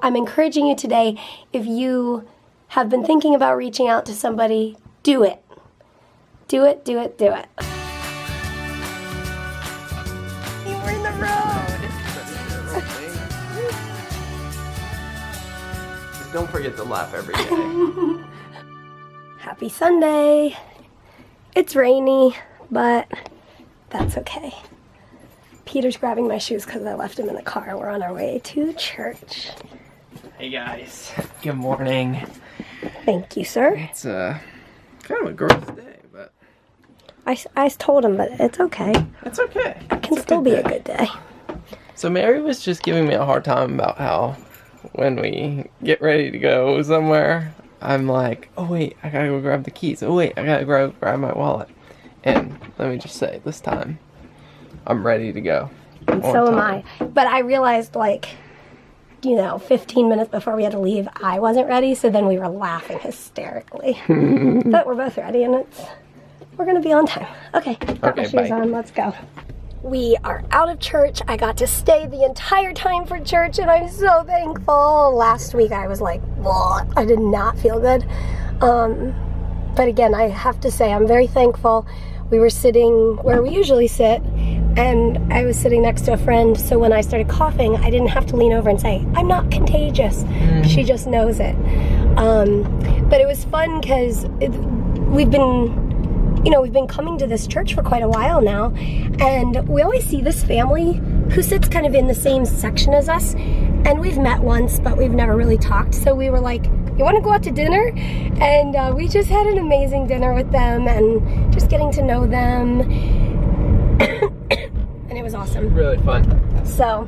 I'm encouraging you today, if you have been thinking about reaching out to somebody, do it. Do it, do it, do it. We're in the road. Just don't forget to laugh every day. Happy Sunday. It's rainy, but that's okay. Peter's grabbing my shoes because I left him in the car. We're on our way to church. Hey guys, good morning. Thank you, sir. It's kind of a gross day, but I told him, but it's okay. it's okay. It can still be a good day. So Mary was just giving me a hard time about how when we get ready to go somewhere, I'm like, oh wait, I gotta go grab the keys. Oh wait, I gotta go grab my wallet. And let me just say, this time, I'm ready to go. And so am I. But I realized, like, 15 minutes before we had to leave, I wasn't ready, so then we were laughing hysterically. But we're both ready, and we're gonna be on time. Okay, got my shoes on, let's go. We are out of church. I got to stay the entire time for church, and I'm so thankful. Last week I was like, ugh, I did not feel good. But again, I have to say I'm very thankful. We were sitting where we usually sit, and I was sitting next to a friend, so when I started coughing, I didn't have to lean over and say, I'm not contagious. She just knows it. But it was fun because we've been coming to this church for quite a while now, and we always see this family who sits kind of in the same section as us, and we've met once, but we've never really talked, so we were like, you want to go out to dinner? And we just had an amazing dinner with them, and just getting to know them, and it was awesome. Really fun. So,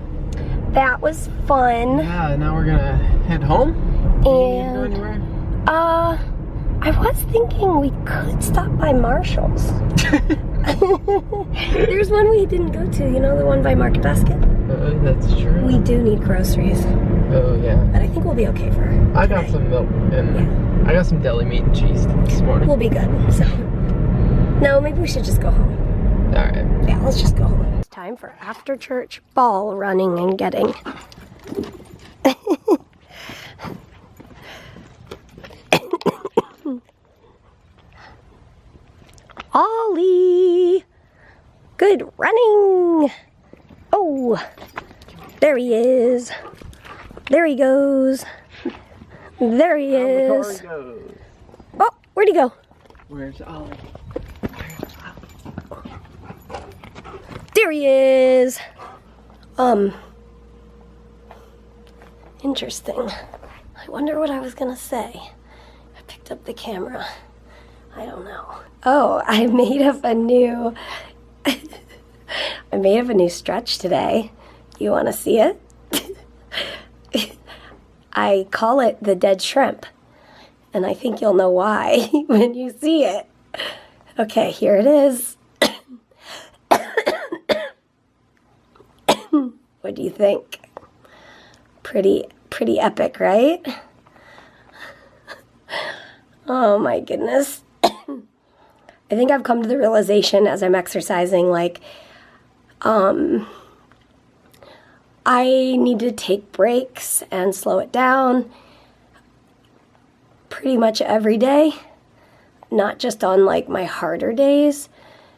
that was fun. Yeah, now we're gonna head home. And, go anywhere? I was thinking we could stop by Marshall's. There's one we didn't go to, the one by Market Basket. That's true. We do need groceries. Oh, yeah. But I think we'll be okay for I got some milk and I got some deli meat and cheese this morning. We'll be good, so. No, maybe we should just go home. Alright. Yeah, let's just go home. It's time for after church ball running and getting. Ollie! Good running! Oh! There he is. There he goes. There he is. Oh, where'd he go? Where's Ollie? There he is. Interesting. I wonder what I was gonna say. I picked up the camera. I don't know. Oh, I made up a new stretch today. You want to see it? I call it the dead shrimp, and I think you'll know why when you see it. Okay, here it is. What do you think? Pretty epic, right? Oh my goodness. I think I've come to the realization as I'm exercising, like, I need to take breaks and slow it down pretty much every day, not just on, like, my harder days.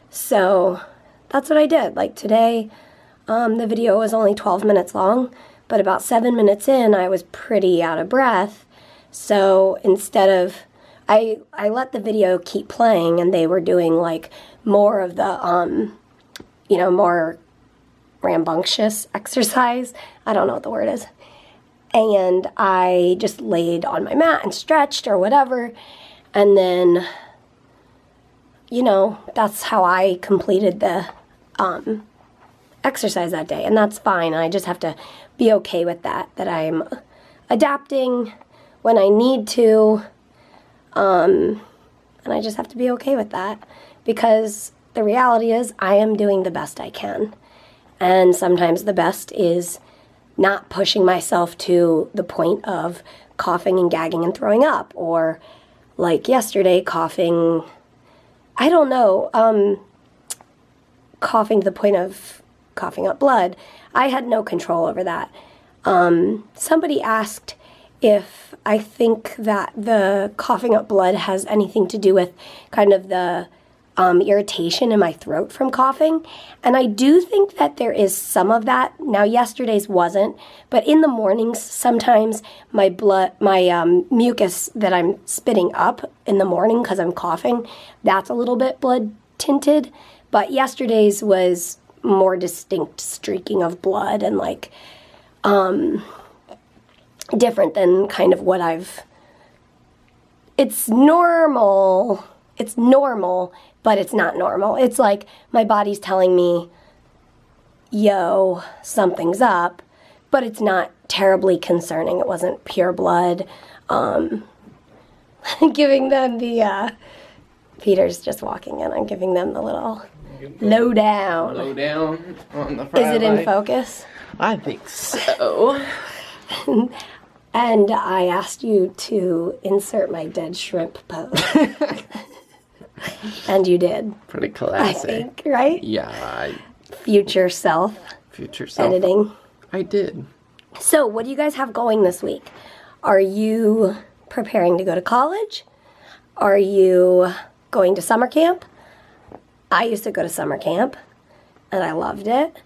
So that's what I did. Like, today, the video was only 12 minutes long, but about 7 minutes in, I was pretty out of breath. So instead of I let the video keep playing, and they were doing, like, more of the, more rambunctious exercise. I don't know what the word is. And I just laid on my mat and stretched or whatever. And then, that's how I completed the exercise that day. And that's fine. I just have to be okay with that I'm adapting when I need to. And I just have to be okay with that, because the reality is I am doing the best I can. And sometimes the best is not pushing myself to the point of coughing and gagging and throwing up, or like yesterday, coughing, coughing to the point of coughing up blood. I had no control over that. Somebody asked if I think that the coughing up blood has anything to do with kind of the irritation in my throat from coughing. And I do think that there is some of that. Now, yesterday's wasn't, but in the mornings, sometimes my mucus that I'm spitting up in the morning because I'm coughing, that's a little bit blood tinted. But yesterday's was more distinct streaking of blood and like different than kind of what it's normal, but it's not normal. It's like my body's telling me, yo, something's up, but it's not terribly concerning. It wasn't pure blood. Giving them the, Peter's just walking in. I'm giving them the little lowdown. Lowdown on the Friday. Is it in focus? I think so. And I asked you to insert my dead shrimp pose. And you did. Pretty I classic. think, right? Yeah, Future self future self. editing. I did. So, what do you guys have going this week? Are you preparing to go to college? Are you going to summer camp? I used to go to summer camp, and I loved it.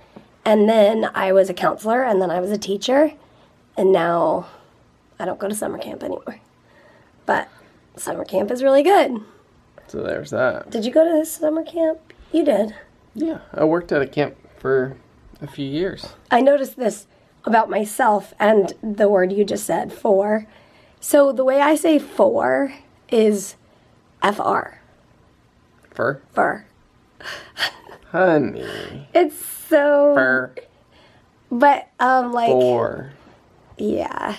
And then I was a counselor, and then I was a teacher, and now I don't go to summer camp anymore. But summer camp is really good. So there's that. Did you go to this summer camp? You did. Yeah, I worked at a camp for a few years. I noticed this about myself and the word you just said, for. So the way I say for is FR. Fur? Fur. Honey. It's so... Fur. But, like... For. Yeah.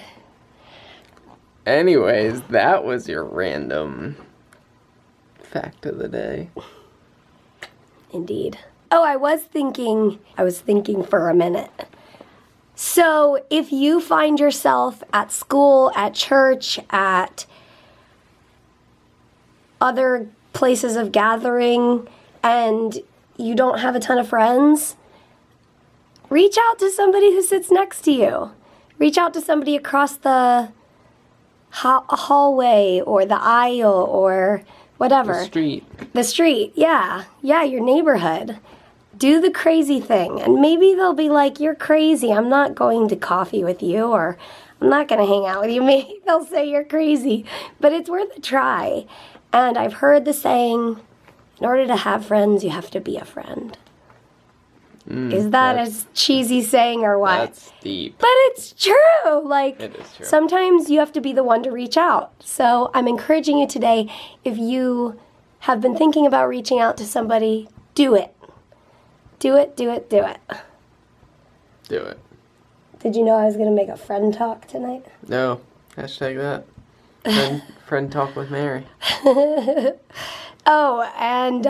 Anyways, that was your random fact of the day. Indeed. Oh, I was thinking for a minute. So, if you find yourself at school, at church, at other places of gathering, and you don't have a ton of friends, reach out to somebody who sits next to you. Reach out to somebody across the hallway or the aisle or whatever. The street, yeah. Yeah, your neighborhood. Do the crazy thing. And maybe they'll be like, you're crazy. I'm not going to coffee with you, or I'm not going to hang out with you. Maybe they'll say you're crazy. But it's worth a try. And I've heard the saying, in order to have friends, you have to be a friend. Is that a cheesy saying or what? That's deep. But it's true. Like, It is true. sometimes you have to be the one to reach out. So I'm encouraging you today, if you have been thinking about reaching out to somebody, do it. Do it, do it, do it. Do it. Did you know I was going to make a friend talk tonight? No. Hashtag that. Friend talk with Mary. Oh, and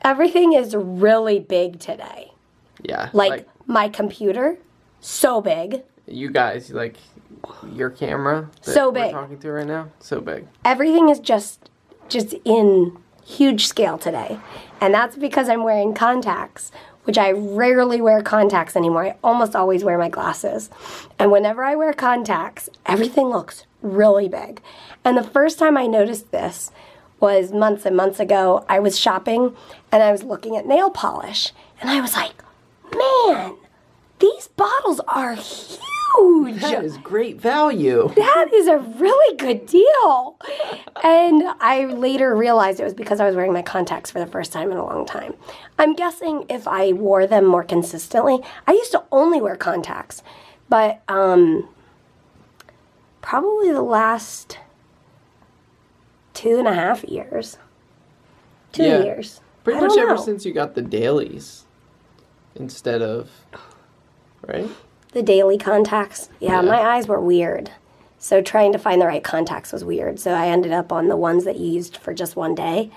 everything is really big today. Yeah. Like my computer, so big. You guys, like your camera that So we're big. talking to right now, so big. Everything is just in huge scale today. And that's because I'm wearing contacts, which I rarely wear contacts anymore. I almost always wear my glasses. And whenever I wear contacts, everything looks really big. And the first time I noticed this was months and months ago. I was shopping and I was looking at nail polish. And I was like, man, these bottles are huge. That is great value. That is a really good deal. And I later realized it was because I was wearing my contacts for the first time in a long time. I'm guessing if I wore them more consistently, I used to only wear contacts, but probably the last 2.5 years. 2 Yeah. years. Pretty I much don't ever know. since you got the dailies instead of, right? The daily contacts. Yeah, Yeah. my eyes were weird. So trying to find the right contacts was weird. So I ended up on the ones that you used for just one day.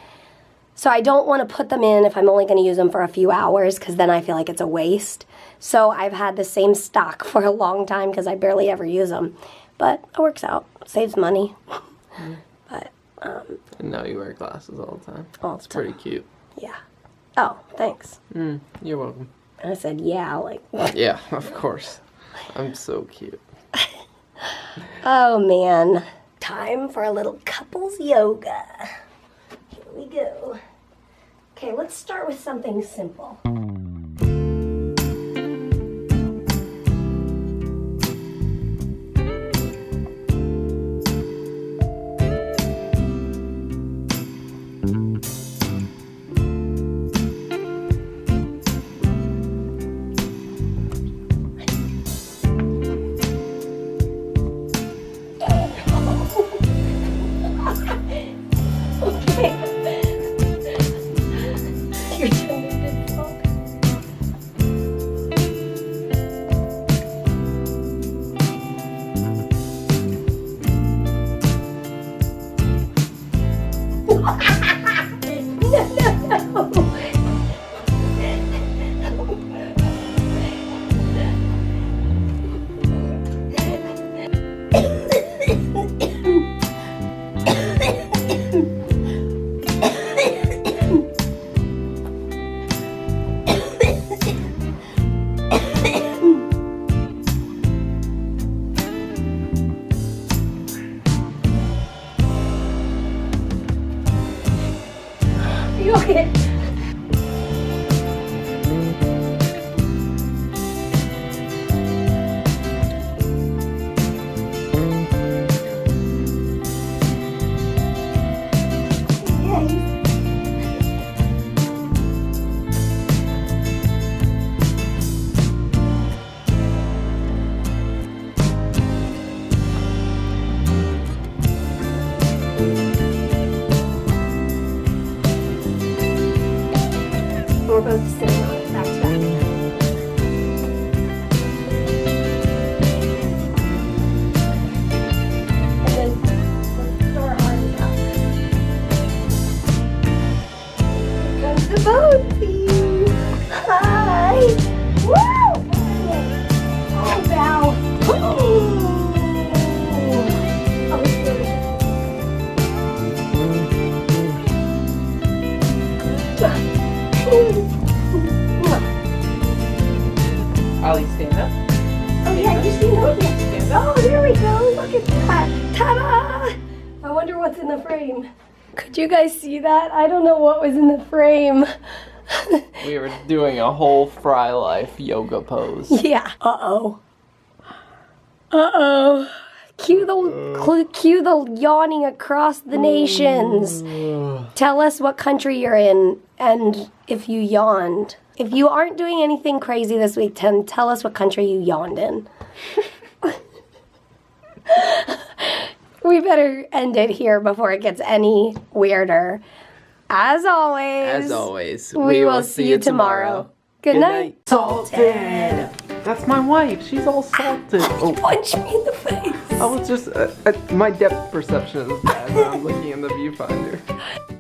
So I don't want to put them in if I'm only going to use them for a few hours, because then I feel like it's a waste. So I've had the same stock for a long time because I barely ever use them. But it works out. Saves money. But, And now you wear glasses all the time. All It's the time. pretty cute. yeah. Oh, thanks. You're welcome. And I said, yeah, like. Yeah, of course. I'm so cute. Oh, man. Time for a little couples yoga. Here we go. Okay, let's start with something simple. You're doing it, Paul. No. You okay? We're both sitting on it back to back. And then let's throw our arms out. Here comes the boatie. Hi. Woo! Oh, bow. Oh, it's good. Ollie, stand up. Oh yeah, you see that? Oh, there we go. Look at that. Ta-da! I wonder what's in the frame. Could you guys see that? I don't know what was in the frame. We were doing a whole Frey life yoga pose. Yeah. Uh-oh. Uh-oh. Cue the yawning across the nations. Tell us what country you're in and if you yawned. If you aren't doing anything crazy this week, then tell us what country you yawned in. We better end it here before it gets any weirder. As always, we will see you tomorrow. Good night. Salted. That's my wife. She's all salted. Oh, Punch me in the face. I was just, my depth perception is bad when I'm looking in the viewfinder.